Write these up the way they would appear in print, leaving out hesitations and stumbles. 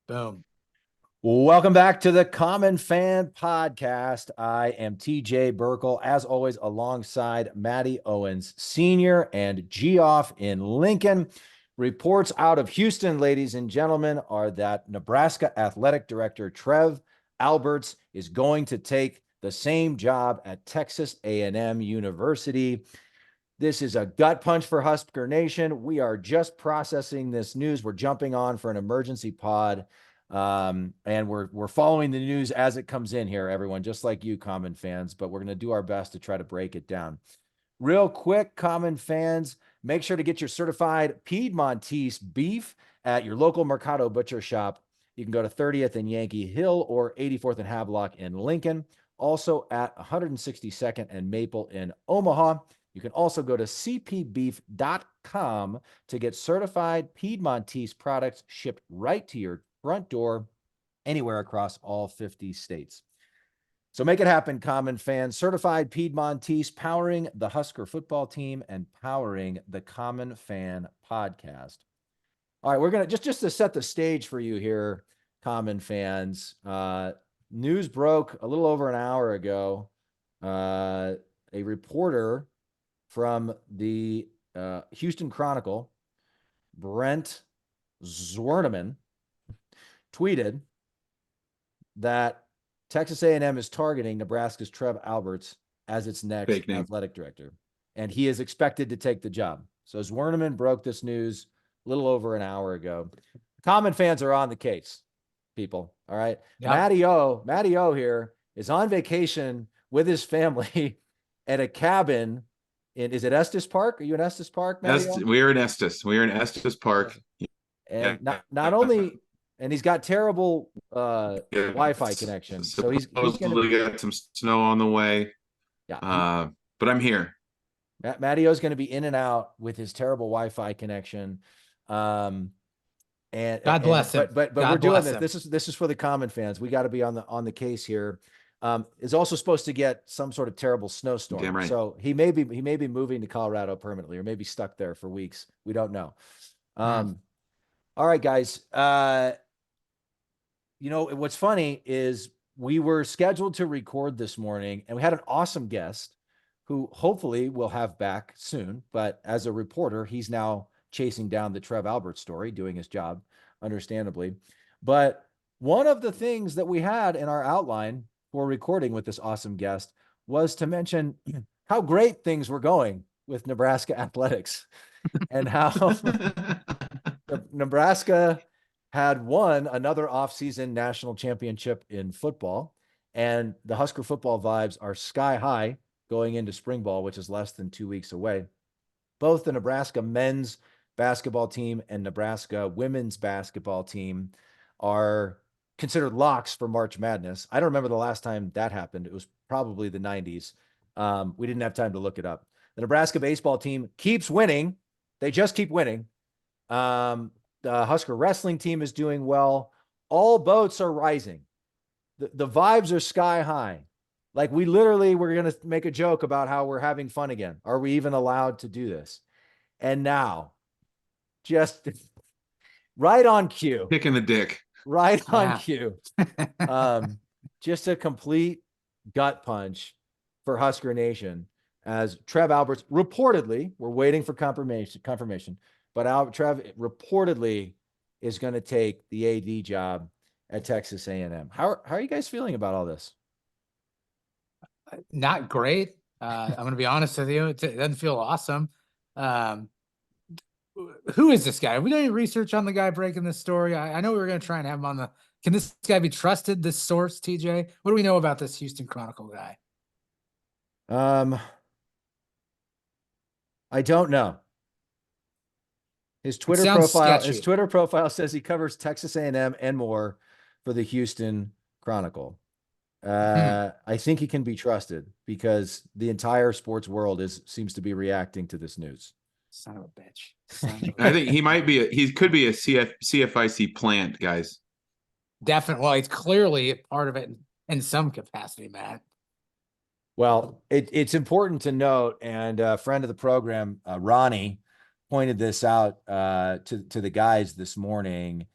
Boom. Welcome back to the Common Fan Podcast. I am TJ Burkle, as always, alongside Matty Owens Sr. and Geoff in Lincoln. Reports out of Houston, ladies and gentlemen, are that Nebraska Athletic Director Trev Alberts is going to take the same job at Texas A&M University. This is a gut punch for Husker Nation. We are just processing this news. We're jumping on for an emergency pod. And we're following the news as it comes in here, everyone, just like you, Common fans, but we're going to do our best to try to break it down. Real quick, Common fans, make sure to get your certified Piedmontese beef at your local Mercado Butcher Shop. You can go to 30th and Yankee Hill or 84th and Havelock in Lincoln. Also at 162nd and Maple in Omaha. You can also go to cpbeef.com to get certified Piedmontese products shipped right to your front door anywhere across all 50 states. So make it happen, Common fans. Certified Piedmontese, powering the Husker football team and powering the Common Fan Podcast. All right, we're going to just to set the stage for you here, Common fans. News broke a little over an hour ago. A reporter from the Houston Chronicle, Brent Zwerneman, tweeted that Texas A&M is targeting Nebraska's Trev Alberts as its next athletic director, and he is expected to take the job. So Zwerneman broke this news a little over an hour ago. Common fans are on the case, people. All right. Yep. Matty O here is on vacation with his family at a cabin is it Estes Park? Are you in Estes Park, Matty? We're in Estes. We're in Estes Park. And not only, and he's got terrible Wi-Fi connection. So he's gonna get some snow on the way. Yeah. But I'm here. Matty O's going to be in and out with his terrible Wi-Fi connection. And God bless him. But we're doing this. This is for the Common fans. We got to be on the case here. Is also supposed to get some sort of terrible snowstorm. Damn right. So he may be moving to Colorado permanently, or maybe stuck there for weeks. We don't know. All right, guys. What's funny is we were scheduled to record this morning, and we had an awesome guest who hopefully we'll have back soon. But as a reporter, he's now chasing down the Trev Alberts story, doing his job, understandably. But one of the things that we had in our outline for recording with this awesome guest was to mention how great things were going with Nebraska athletics and how Nebraska had won another offseason national championship in football, and the Husker football vibes are sky high going into spring ball, which is less than 2 weeks away. Both the Nebraska men's basketball team and Nebraska women's basketball team are considered locks for March Madness. I don't remember the last time that happened. It was probably the 90s. We didn't have time to look it up. The Nebraska baseball team keeps winning. They just keep winning. The Husker wrestling team is doing well. All boats are rising. The vibes are sky high. Like we're going to make a joke about how we're having fun again. Are we even allowed to do this? And now, just right on cue. Kick in the dick. Right on cue. Just a complete gut punch for Husker Nation as Trev Alberts reportedly, we're waiting for confirmation, but Trev reportedly is going to take the AD job at Texas A&M. How are you guys feeling about all this? Not great. I'm going to be honest with you. It doesn't feel awesome. Who is this guy? Have we done any research on the guy breaking this story? I know we were going to try and have him on the. Can this guy be trusted? This source, TJ? What do we know about this Houston Chronicle guy? I don't know. His Twitter profile says he covers Texas A&M and more for the Houston Chronicle. I think he can be trusted because the entire sports world seems to be reacting to this news. Son of a bitch. I think he could be a CFIC plant, guys. Definitely. Well, he's clearly part of it in some capacity, Matt. Well, it's important to note, and a friend of the program, Ronnie, pointed this out to the guys this morning.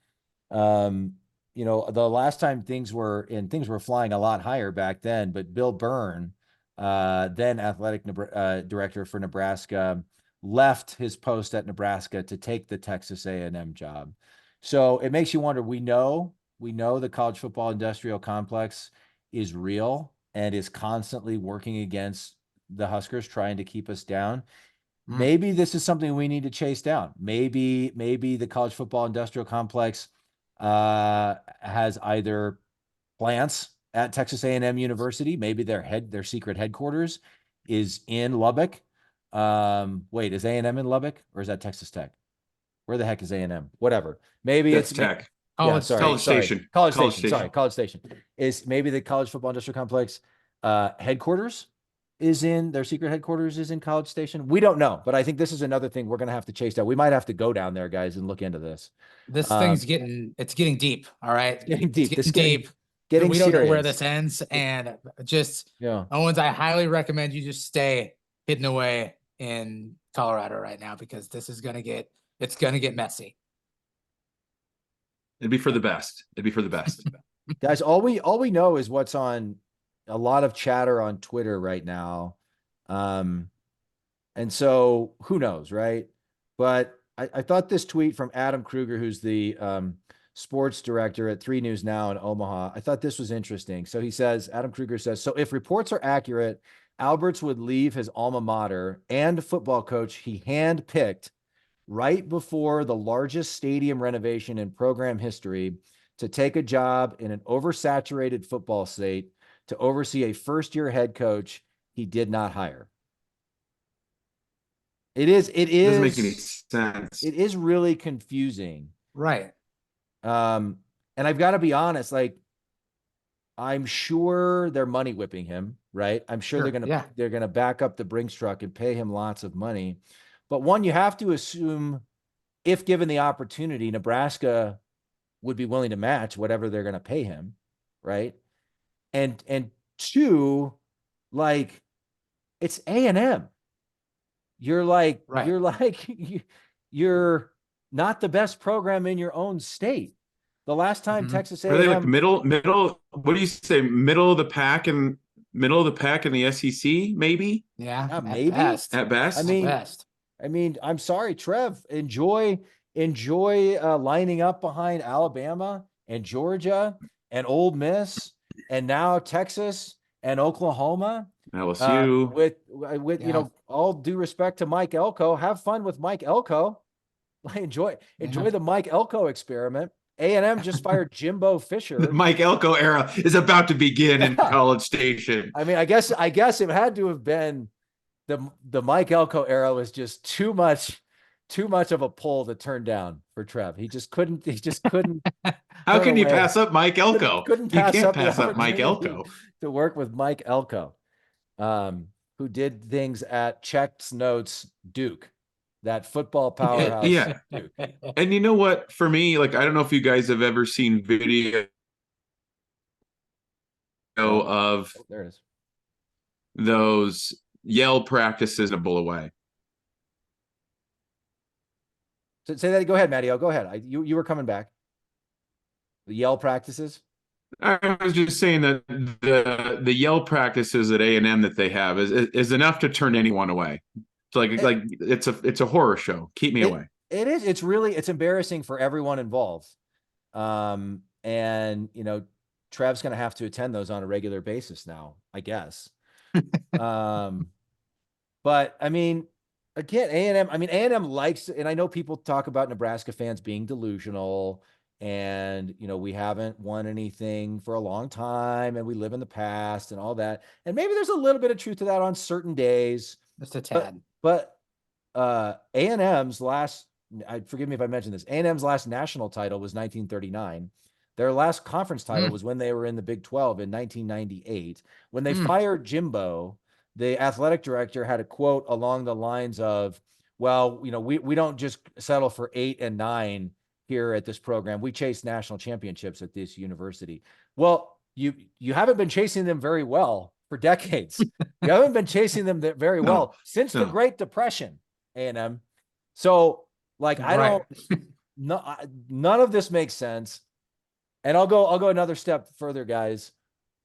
the last time things were flying a lot higher back then, but Bill Byrne, then athletic director for Nebraska, left his post at Nebraska to take the Texas A&M job. So it makes you wonder. We know the college football industrial complex is real and is constantly working against the Huskers, trying to keep us down. Maybe this is something we need to chase down. Maybe the college football industrial complex has either plants at Texas A&M University. Maybe their secret headquarters is in Lubbock. Wait, is A&M in Lubbock, or is that Texas Tech? Where the heck is A&M? Whatever. Maybe That's it's Tech. College Station. College Station. Sorry, College Station. Is maybe the college football industrial complex headquarters is in their secret headquarters is in College Station. We don't know, but I think this is another thing we're going to have to chase down. We might have to go down there, guys, and look into this. This thing's getting deep. All right. Getting deep. It's getting deep. Getting we don't serious. know where this ends. And just, Owens, I highly recommend you just stay hidden away in Colorado right now, because this is going to get messy. It'd be for the best. Guys, all we know is what's on a lot of chatter on Twitter right now. And so who knows, right? But I thought this tweet from Adam Kruger, who's the sports director at 3 News Now in Omaha, I thought this was interesting. So Adam Kruger says, so if reports are accurate, Alberts would leave his alma mater and football coach he handpicked right before the largest stadium renovation in program history to take a job in an oversaturated football state to oversee a first-year head coach he did not hire. It doesn't make any sense. It is really confusing. Right. And I've got to be honest, like, I'm sure they're money whipping him, right? I'm sure they're gonna back up the Brinks truck and pay him lots of money. But one, you have to assume, if given the opportunity, Nebraska would be willing to match whatever they're going to pay him, right? And two, like, it's A&M. You're like, you're not the best program in your own state. The last time Texas A&M, are they like middle? What do you say? Middle of the pack in the SEC, maybe? Yeah, maybe at best. I mean, I'm sorry, Trev. Enjoy lining up behind Alabama and Georgia and Ole Miss and now Texas and Oklahoma. LSU. With all due respect to Mike Elko, have fun with Mike Elko. Enjoy the Mike Elko experiment. A&M just fired Jimbo Fisher. The Mike Elko era is about to begin in College Station. I mean, I guess it had to have been the Mike Elko era was just too much of a pull to turn down for Trev. He just couldn't. How can you pass up Mike Elko? You can't pass up Mike Elko to work with Mike Elko, who did things at Check's Notes Duke, that football powerhouse. Yeah. Duke. And you know what? For me, like, I don't know if you guys have ever seen video of there it is. Those yell practices a bull away. So say that. Go ahead, Matty. Go ahead. You were coming back. The yell practices. I was just saying that the yell practices at A&M that they have is enough to turn anyone away. It's it's a horror show. Keep me away. It is. It's embarrassing for everyone involved. And Trev's going to have to attend those on a regular basis now, I guess. But I mean, again, A&M likes, and I know people talk about Nebraska fans being delusional, and we haven't won anything for a long time, and we live in the past and all that. And maybe there's a little bit of truth to that on certain days. Just a tad. But A&M's last, forgive me if I mentioned this, A&M's last national title was 1939. Their last conference title was when they were in the Big 12 in 1998. When they fired Jimbo, the athletic director had a quote along the lines of, well, we don't just settle for 8 and 9 here at this program. We chase national championships at this university. Well, you haven't been chasing them very well for decades. You haven't been chasing them very well since the Great Depression, A&M. So, like, none of this makes sense. And I'll go another step further, guys.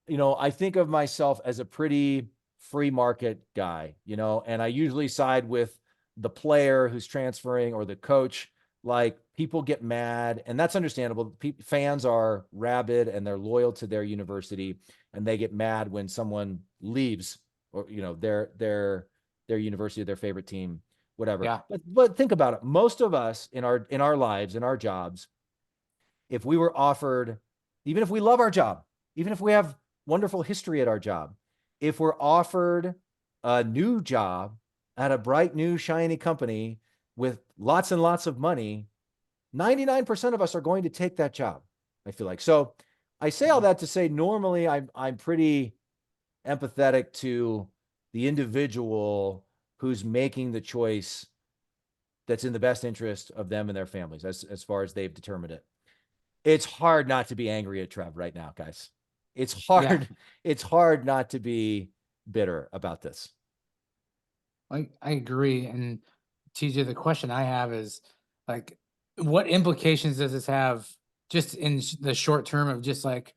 I think of myself as a pretty free market guy, and I usually side with the player who's transferring or the coach. Like, people get mad, and that's understandable. Fans are rabid and they're loyal to their university, and they get mad when someone leaves, or their university, their favorite team, whatever. Yeah. But think about it. Most of us in our lives, in our jobs, if we were offered, even if we love our job, even if we have wonderful history at our job, if we're offered a new job at a bright, new, shiny company with lots and lots of money, 99% of us are going to take that job, I feel like. So I say all that to say, normally I'm pretty empathetic to the individual who's making the choice that's in the best interest of them and their families, as far as they've determined it. It's hard not to be angry at Trev right now, guys. It's hard. Yeah. It's hard not to be bitter about this. I agree. And TJ, the question I have is, like, what implications does this have just in the short term of just like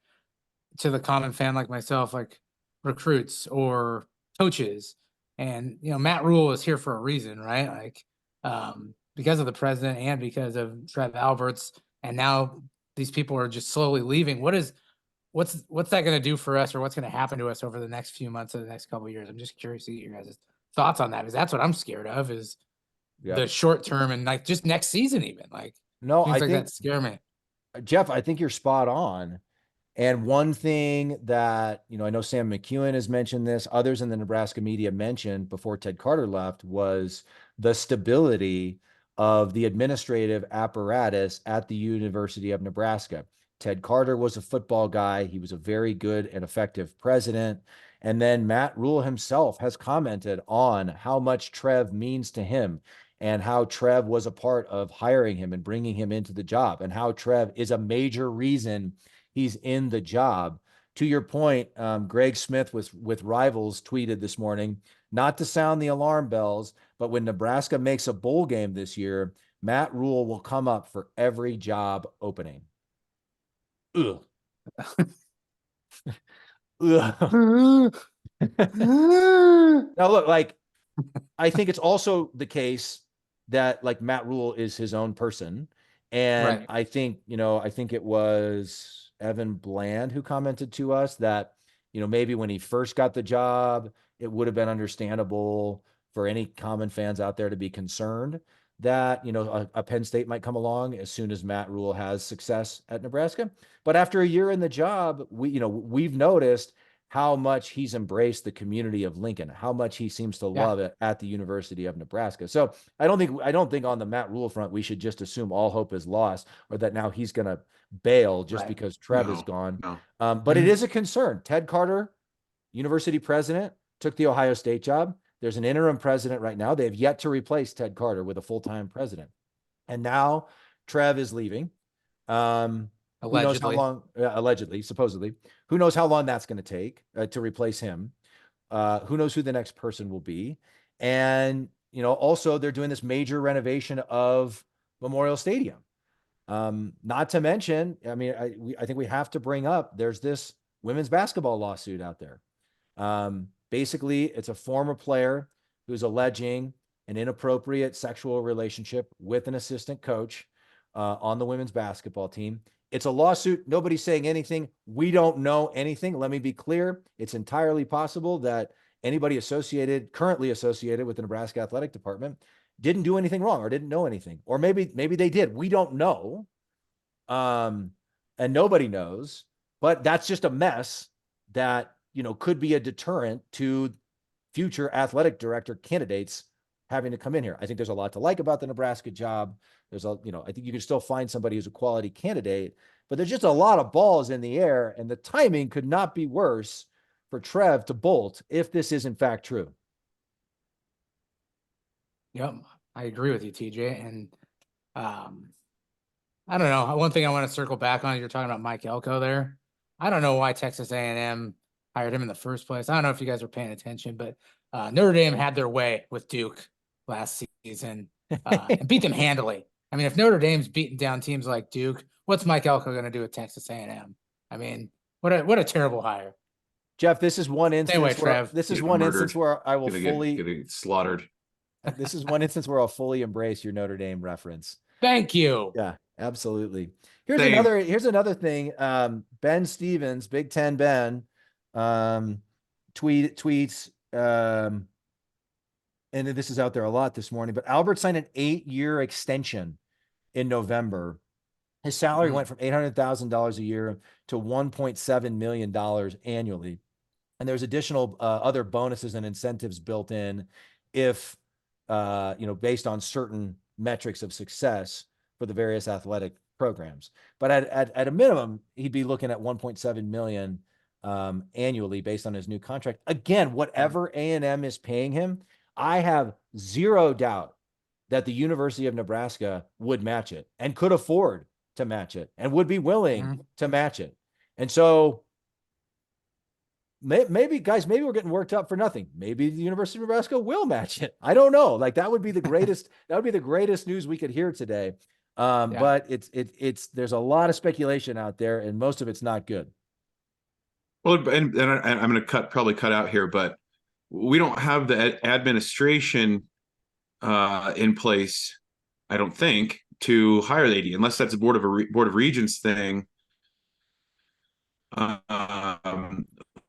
to the common fan like myself, like recruits or coaches? And, Matt Rule is here for a reason, right? Like, because of the president and because of Trev Alberts, and now these people are just slowly leaving. What's that going to do for us, or what's going to happen to us over the next few months or the next couple of years? I'm just curious to get your guys' thoughts on that, because that's what I'm scared of, is the short term and like just next season, even like, no, things like that scare me. Jeff, I think you're spot on. And one thing that, I know Sam McEwen has mentioned this, others in the Nebraska media mentioned before Ted Carter left, was the stability of the administrative apparatus at the University of Nebraska. Ted Carter was a football guy. He was a very good and effective president. And then Matt Rule himself has commented on how much Trev means to him, and how Trev was a part of hiring him and bringing him into the job, and how Trev is a major reason he's in the job. To your point, Greg Smith with Rivals tweeted this morning, not to sound the alarm bells, but when Nebraska makes a bowl game this year, Matt Rule will come up for every job opening. Ugh. Ugh. Now look, like, I think it's also the case that, like, Matt Rule is his own person. And right. I think it was Evan Bland who commented to us that, maybe when he first got the job, it would have been understandable for any common fans out there to be concerned that, a Penn State might come along as soon as Matt Rule has success at Nebraska. But after a year in the job, we've noticed how much he's embraced the community of Lincoln, how much he seems to love it at the University of Nebraska. So I don't think on the Matt Rule front, we should just assume all hope is lost, or that now he's going to bail just because Trev is gone. No. But it is a concern. Ted Carter, university president, took the Ohio State job. There's an interim president right now. They have yet to replace Ted Carter with a full-time president. And now Trev is leaving. Who knows how long, allegedly, supposedly, who knows how long that's going to take to replace him. Who knows who the next person will be. And, also they're doing this major renovation of Memorial Stadium. Not to mention, I think we have to bring up, there's this women's basketball lawsuit out there. Basically, it's a former player who's alleging an inappropriate sexual relationship with an assistant coach on the women's basketball team. It's a lawsuit. Nobody's saying anything. We don't know anything. Let me be clear. It's entirely possible that anybody currently associated with the Nebraska Athletic Department didn't do anything wrong or didn't know anything. Or maybe they did. We don't know. And nobody knows. But that's just a mess that, could be a deterrent to future athletic director candidates having to come in here. I think there's a lot to like about the Nebraska job. I think you can still find somebody who's a quality candidate, but there's just a lot of balls in the air, and the timing could not be worse for Trev to bolt if this is in fact true. Yep, I agree with you, TJ. And I don't know. One thing I want to circle back on, you're talking about Mike Elko there. I don't know why Texas A&M hired him in the first place. I don't know if you guys were paying attention, but Notre Dame had their way with Duke last season and beat them handily. I mean, if Notre Dame's beating down teams like Duke what's Mike Elko going to do at Texas A&M? I mean, what a terrible hire. Jeff, this is one Stay away, instance where Trev. this is Get one murdered. instance where I will Gonna fully get slaughtered. this is one instance where I'll fully embrace your Notre Dame reference. Thank you. Yeah, absolutely. Here's Same. another thing. Ben Stevens, Big Ten Ben, tweets, and this is out there a lot this morning, but Albert signed an 8-year extension in November. His salary went from $800,000 a year to $1.7 million annually. And there's additional other bonuses and incentives built in if, based on certain metrics of success for the various athletic programs. But at a minimum, he'd be looking at 1.7 million annually based on his new contract. Again, whatever A&M is paying him, I have zero doubt that the University of Nebraska would match it and could afford to match it and would be willing to match it. And so maybe we're getting worked up for nothing. Maybe the University of Nebraska will match it. I don't know. Like that would be the greatest, news we could hear today. But it's there's a lot of speculation out there and most of it's not good. Well, and I'm going to probably cut out here, but we don't have the administration in place, I don't think, to hire the AD, unless that's a board of regents thing.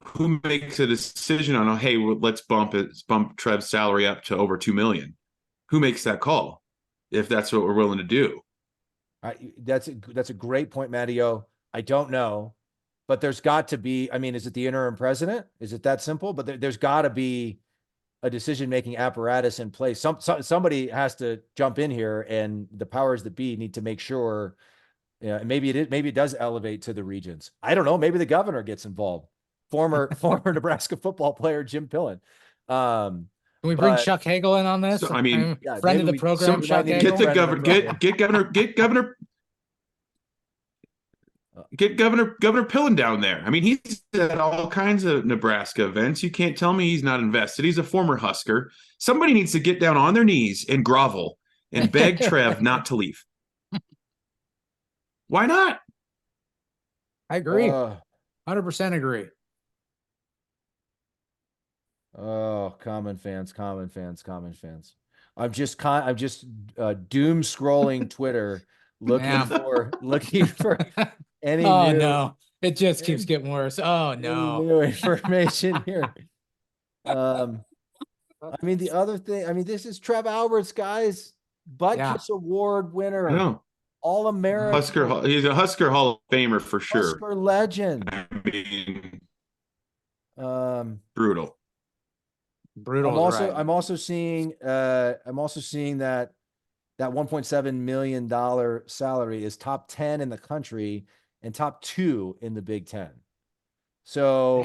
Who makes a decision on, hey, well, let's bump Trev's salary up to over 2 million? Who makes that call if that's what we're willing to do? That's a great point, Matteo. I don't know, but there's got to be, I mean, is it the interim president? Is it that simple? But there's got to be a decision-making apparatus in place. Somebody has to jump in here, and the powers that be need to make sure. Maybe it does elevate to the regions. I don't know. Maybe the governor gets involved. Former Nebraska football player Jim Pillen. Can we bring Chuck Hagel in on this? So, I mean, friend of the program, Chuck Hagel. Get Governor Pillen down there. I mean, he's at all kinds of Nebraska events. You can't tell me he's not invested. He's a former Husker. Somebody needs to get down on their knees and grovel and beg Trev not to leave. Why not? I agree. 100% agree. Oh, common fans. I'm just doom scrolling Twitter looking for any no. It just keeps getting worse. Oh no. New information here. I mean, the other thing, this is Trev Alberts, guys. Butkus Award winner. No. All-American. He's a Husker Hall of Famer for sure. Husker legend. I mean, brutal. I'm also seeing that $1.7 million salary is top 10 in the country and top 2 in the Big Ten. So,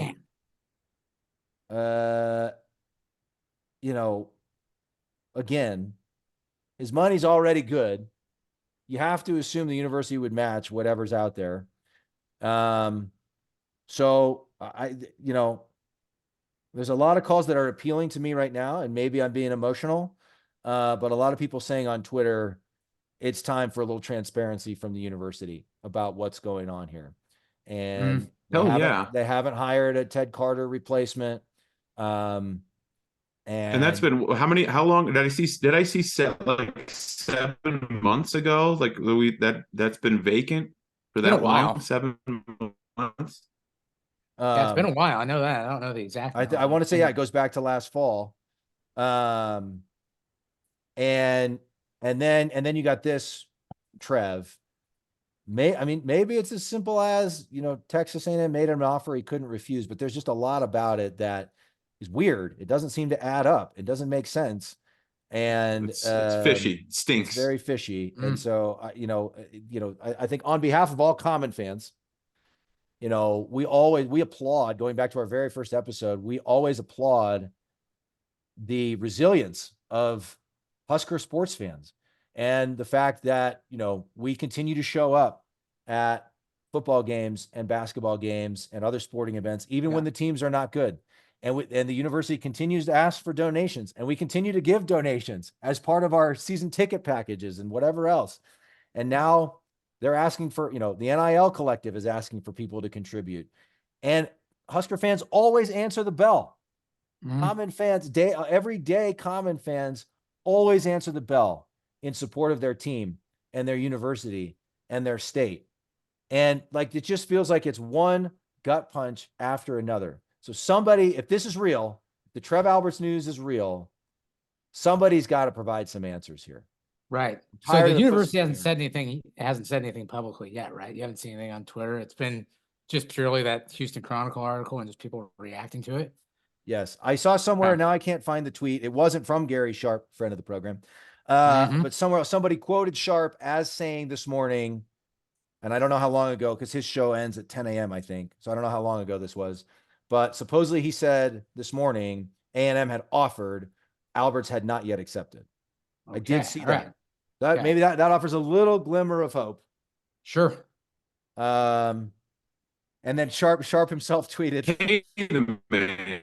again, his money's already good. You have to assume the university would match whatever's out there. So there's a lot of calls that are appealing to me right now, and maybe I'm being emotional, but a lot of people saying on Twitter, it's time for a little transparency from the university about what's going on here. And they haven't hired a Ted Carter replacement. And that's been how long did I see like 7 months ago? Like that's been vacant for that long, 7 months. It's been a while. I know that. I don't know the exact. I want to say, it goes back to last fall. And then you got this, Trev. Maybe it's as simple as, Texas A&M made him an offer he couldn't refuse, but there's just a lot about it that is weird. It doesn't seem to add up. It doesn't make sense. And it's fishy. It stinks. It's very fishy. And so, I think on behalf of all Common fans, we applaud, going back to our very first episode, we always applaud the resilience of Husker sports fans and the fact that, we continue to show up at football games and basketball games and other sporting events, even when the teams are not good. And the university continues to ask for donations, and we continue to give donations as part of our season ticket packages and whatever else. And now They're asking for, the NIL collective is asking for people to contribute. And Husker fans always answer the bell. Common fans, every day, Common fans always answer the bell in support of their team and their university and their state. And like, it just feels like it's one gut punch after another. So somebody, if this is real, the Trev Alberts news is real, somebody's got to provide some answers here. Right. So Tired the of university hasn't pussyfooting. said anything publicly yet, right? You haven't seen anything on Twitter. It's been just purely that Houston Chronicle article and just people reacting to it. Yes. I saw somewhere, Okay. now I can't find the tweet. It wasn't from Gary Sharp, friend of the program. But somewhere somebody quoted Sharp as saying this morning, and I don't know how long ago, because his show ends at 10 a.m., I think. So I don't know how long ago this was. But supposedly he said this morning, A&M had offered, Alberts had not yet accepted. Okay. I did see All that. right. Maybe that offers a little glimmer of hope. Sure. And then Sharp himself tweeted. Pay the man.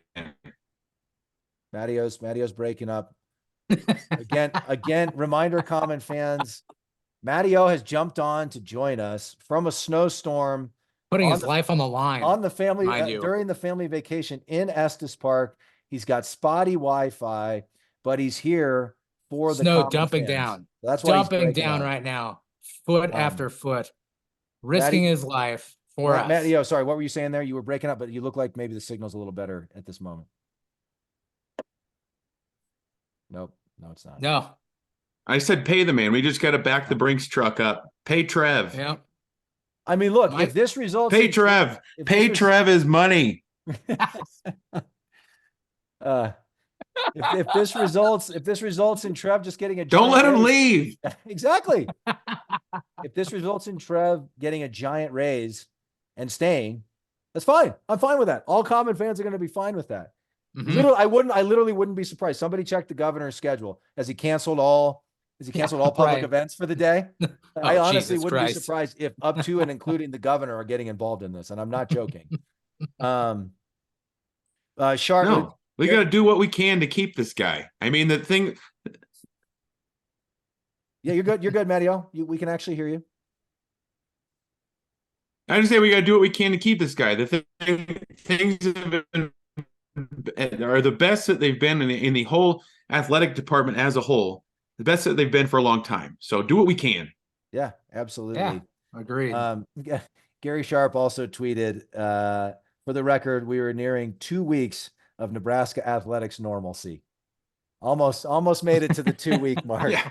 Mattio's breaking up. Again, reminder, Common fans, Mattio has jumped on to join us from a snowstorm, Putting his life on the line on the family mind you. during the family vacation in Estes Park. He's got spotty Wi-Fi, but he's here for the snow Common dumping fans. down. That's why he's Dumping breaking down up. right now, foot after foot, risking his life for us. Mattio, sorry, what were you saying there? You were breaking up, but you look like maybe the signal's a little better at this moment. Nope, no, it's not. No. I said pay the man. We just got to back the Brinks truck up. Pay Trev. Yeah. I mean, look, if this results, Pay Trev. Pay Trev his money. If this results in Trev just getting a Don't let giant him raise- leave. Exactly. If this results in Trev getting a giant raise and staying, that's fine. I'm fine with that. All Common fans are going to be fine with that. I literally wouldn't be surprised. Somebody checked the governor's schedule. Has he canceled all public events for the day? I honestly Jesus wouldn't Christ. be surprised if up to and including the governor are getting involved in this. And I'm not joking. Sharp. No, we got to do what we can to keep this guy. I mean, the thing. Yeah, you're good. You're good, Mattio. We can actually hear you. I understand we got to do what we can to keep this guy. The things that have been are the best that they've been in the whole athletic department as a whole, the best that they've been for a long time. So do what we can. Yeah, absolutely. Yeah, agreed. Gary Sharp also tweeted, for the record, we were nearing 2 weeks of Nebraska athletics normalcy. Almost made it to the 2-week mark. Yeah.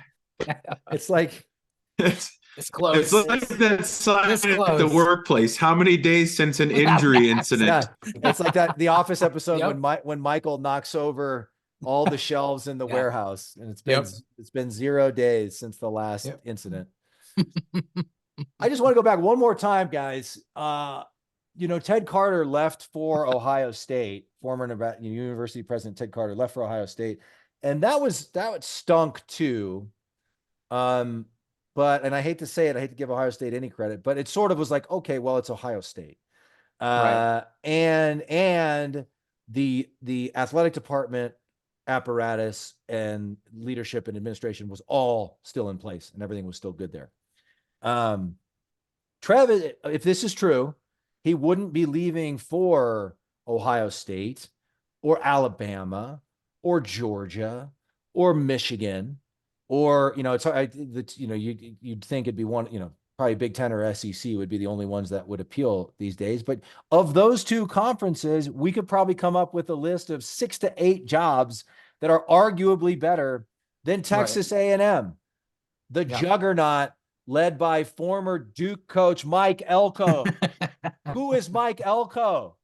It's like it's close. It's like that sign at the workplace. How many days since an injury incident? Yeah, it's like that The Office episode when Michael knocks over all the shelves in the warehouse, and it's been 0 days since the last incident. I just want to go back one more time, guys. Ted Carter left for Ohio State. Former Nebraska University president Ted Carter left for Ohio State, and that stunk too. And I hate to say it, I hate to give Ohio State any credit, but it sort of was like, okay, well, it's Ohio State. Right. And the athletic department apparatus and leadership and administration was all still in place and everything was still good there. Trev, if this is true, he wouldn't be leaving for Ohio State or Alabama or Georgia or Michigan. Or, you'd think it'd be one, probably Big Ten or SEC would be the only ones that would appeal these days. But of those two conferences, we could probably come up with a list of 6 to 8 jobs that are arguably better than Texas A&M, the juggernaut led by former Duke coach Mike Elko. Who is Mike Elko?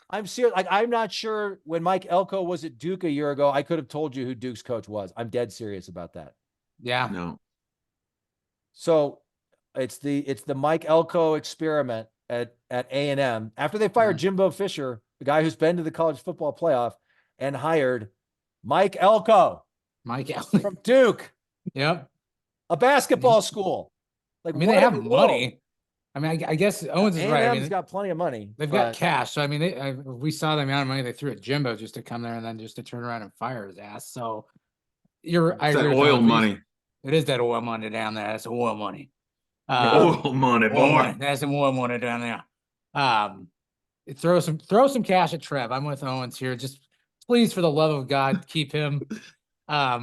I'm serious. I'm not sure when Mike Elko was at Duke a year ago, I could have told you who Duke's coach was. I'm dead serious about that. Yeah. No. So it's the Mike Elko experiment at A&M after they fired Jimbo Fisher, the guy who's been to the college football playoff, and hired Mike Elko from Duke. Yep. A basketball school. They have money. I mean, I guess Owens is right. A&M's got plenty of money. They've got cash. So, I mean, we saw the amount of money they threw at Jimbo just to come there and then just to turn around and fire his ass. So, I agree with oil you. money. It is that oil money down there. That's oil money. Oh, money, boy. There's some more money down there. Throw some cash at Trev. I'm with Owens here. Just please, for the love of God, keep him. At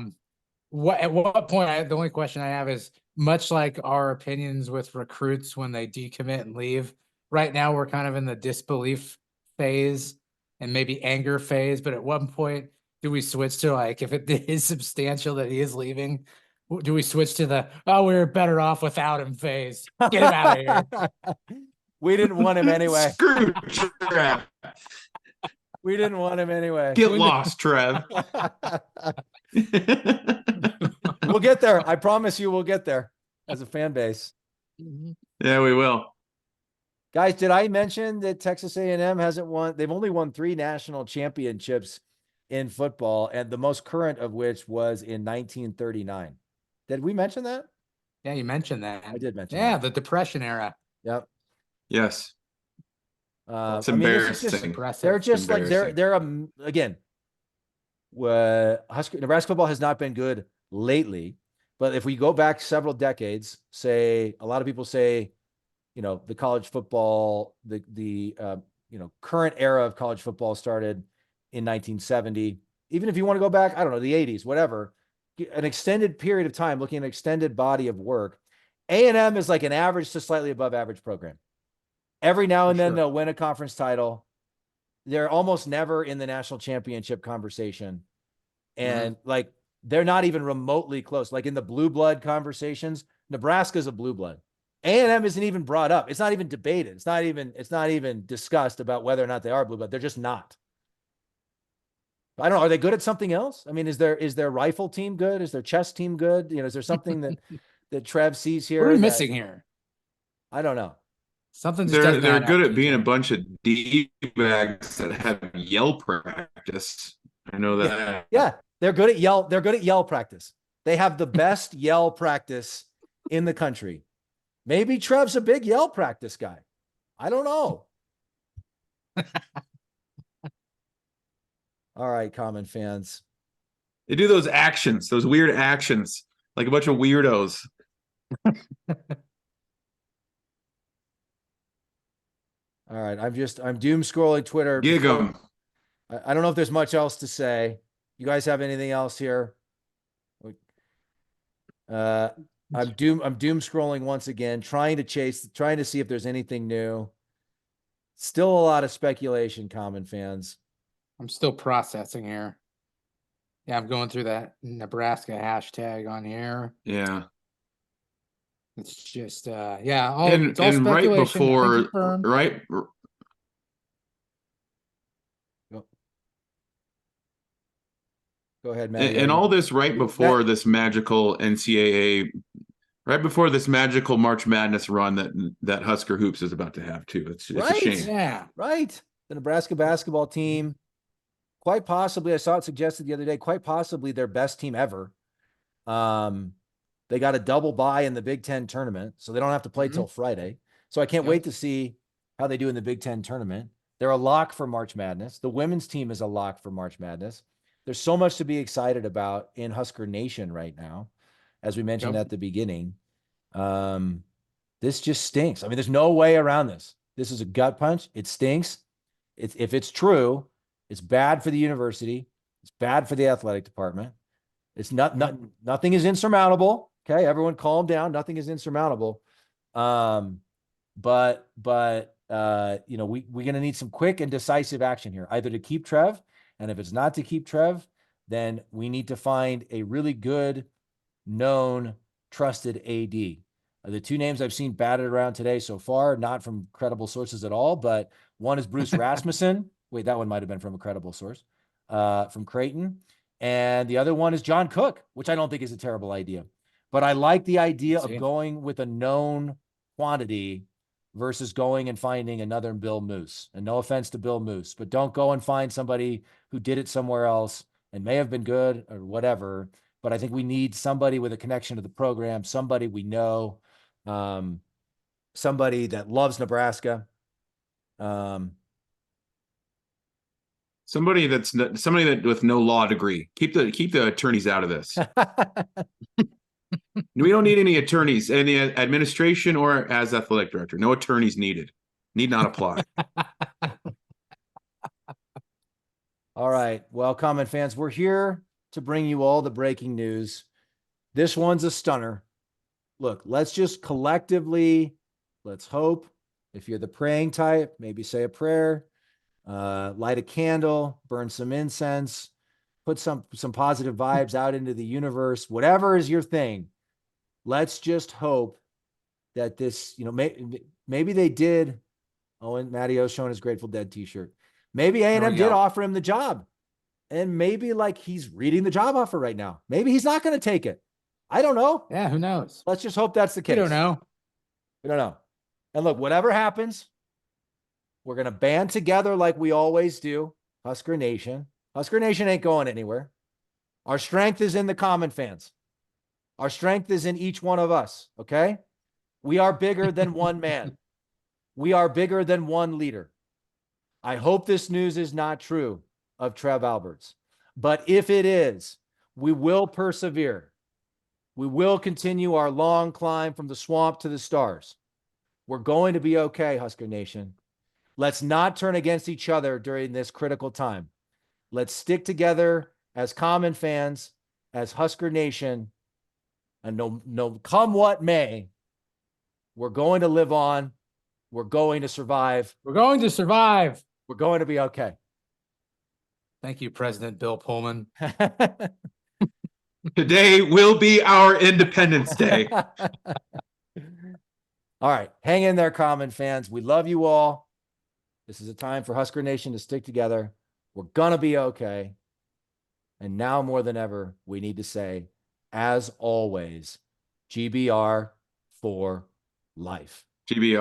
what point? The only question I have is, much like our opinions with recruits when they decommit and leave. Right now, we're kind of in the disbelief phase and maybe anger phase. But at one point, do we switch to, like, if it is substantial that he is leaving, do we switch to the, oh, we're better off without him phase? Get him out of here. We didn't want him anyway. Screw Trev. We didn't want him anyway. Get lost, Trev. We'll get there. I promise you we'll get there as a fan base. Yeah, we will. Guys, did I mention that Texas A&M hasn't won? They've only won 3 national championships in football, and the most current of which was in 1939. Did we mention that? Yeah, you mentioned that. I did mention Yeah, that. the Depression era. Yep. Yes. It's I mean, embarrassing. just, Impressive. they're just like Embarrassing. they're again. Nebraska football has not been good lately, but if we go back several decades, say a lot of people say, the college football, the current era of college football started in 1970. Even if you want to go back, I don't know, the 80s, whatever, an extended period of time, looking at an extended body of work, A&M is like an average to slightly above average program. Every now and then they'll win a conference title. They're almost never in the national championship conversation. And like, they're not even remotely close. Like in the blue blood conversations, Nebraska's a blue blood. A&M isn't even brought up. It's not even debated. It's not even discussed about whether or not they are blue blood. They're just not. I don't know. Are they good at something else? I mean, is their rifle team good? Is their chess team good? Is there something that Trev sees here? What are we missing here? I don't know. Something just They're good at being a bunch of D-bags that have yell practice. I know that. Yeah, they're good at yell. They're good at yell practice. They have the best yell practice in the country. Maybe Trev's a big yell practice guy. I don't know. All right, common fans. They do those actions, those weird actions, like a bunch of weirdos. All right, I'm doom scrolling Twitter. Gig 'em. I don't know if there's much else to say. You guys have anything else here? I'm doom scrolling once again, trying to see if there's anything new. Still a lot of speculation, common fans. I'm still processing here. Yeah, I'm going through that Nebraska hashtag on here. Yeah. It's just yeah, And right before, right. Go ahead, Matt. And all this right before this magical NCAA, right before this magical March Madness run that Husker Hoops is about to have too. It's a shame. Yeah, right. The Nebraska basketball team, quite possibly, I saw it suggested the other day, quite possibly their best team ever. They got a double bye in the Big Ten tournament, so they don't have to play till Friday. So I can't wait to see how they do in the Big Ten tournament. They're a lock for March Madness. The women's team is a lock for March Madness. There's so much to be excited about in Husker Nation right now, as we mentioned at the beginning. This just stinks. I mean, there's no way around this. This is a gut punch. It stinks. If it's true, it's bad for the university. It's bad for the athletic department. It's nothing is insurmountable. Okay, everyone calm down. Nothing is insurmountable. But we're going to need some quick and decisive action here, either to keep Trev, and if it's not to keep Trev, then we need to find a really good, known, trusted AD. The 2 names I've seen batted around today so far, not from credible sources at all, but one is Bruce Rasmussen. Wait, that one might have been from a credible source, from Creighton. And the other one is John Cook, which I don't think is a terrible idea. But I like the idea of going with a known quantity versus going and finding another Bill Moose. And no offense to Bill Moose, but don't go and find somebody who did it somewhere else and may have been good or whatever. But I think we need somebody with a connection to the program, somebody we know, somebody that loves Nebraska. Somebody that with no law degree. Keep the attorneys out of this. We don't need any attorneys in the administration or as athletic director. No attorneys needed. Need not apply. All right. Well, Common fans, we're here to bring you all the breaking news. This one's a stunner. Look, let's just collectively, let's hope. If you're the praying type, maybe say a prayer, light a candle, burn some incense, put some positive vibes out into the universe, whatever is your thing. Let's just hope that this, maybe they did. Oh, and Matty O's showing his Grateful Dead t-shirt. Maybe A&M did offer him the job. And maybe like he's reading the job offer right now. Maybe he's not going to take it. I don't know. Yeah, who knows? Let's just hope that's the case. We don't know. We don't know. And look, whatever happens, we're going to band together like we always do. Husker Nation. Husker Nation ain't going anywhere. Our strength is in the Common fans. Our strength is in each one of us, okay? We are bigger than one man. We are bigger than one leader. I hope this news is not true of Trev Alberts. But if it is, we will persevere. We will continue our long climb from the swamp to the stars. We're going to be okay, Husker Nation. Let's not turn against each other during this critical time. Let's stick together as Common fans, as Husker Nation, and no come what may, we're going to live on. We're going to survive. We're going to survive. We're going to be okay. Thank you, President Bill Pullman. Today will be our Independence Day. All right. Hang in there, Common fans. We love you all. This is a time for Husker Nation to stick together. We're going to be okay. And now more than ever, we need to say, as always, GBR for life. GBR.